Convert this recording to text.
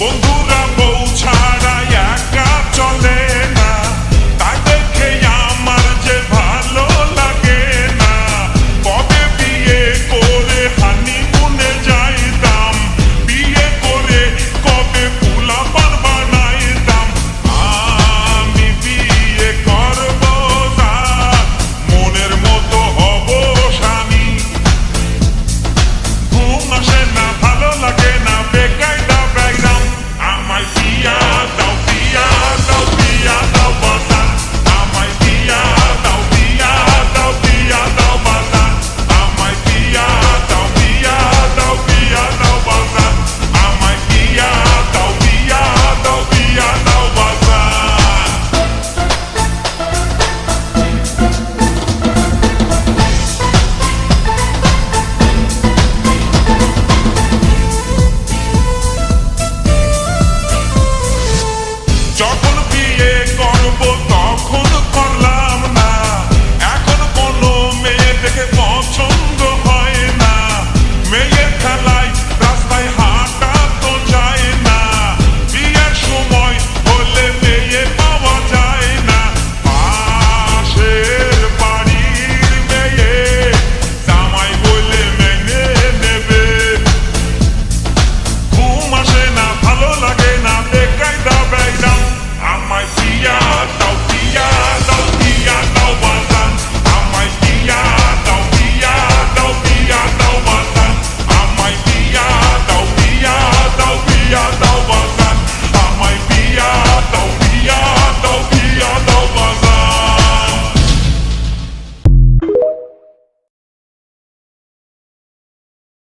বন্ধুরা বউ ছাড়া একা চলে না, তাই দেখে আমার যে ভালো লাগে না। কবে বিয়ে করে হানিমুনে যাইতাম, বিয়ে করে কবে পোলাপান বানাইতাম। আমি বিয়ে করব না, মনের মতো হব স্বামী। ঘুম আসে না, ভালো লাগে না, বেকায়দা ব্যাকগ্রাম। আমায় বিয়া দাও, বিয়া দাও, বিয়া দাও বাজান। আমায় বিয়া দাও, বিয়া দাও, বিয়া দাও বাজান। আমায় বিয়া দাও, বিয়া দাও, বিয়া দাও বাজান। আমায় বিয়া দাও, বিয়া দাও, বিয়া দাও বাজান। যখন বিয়ে করব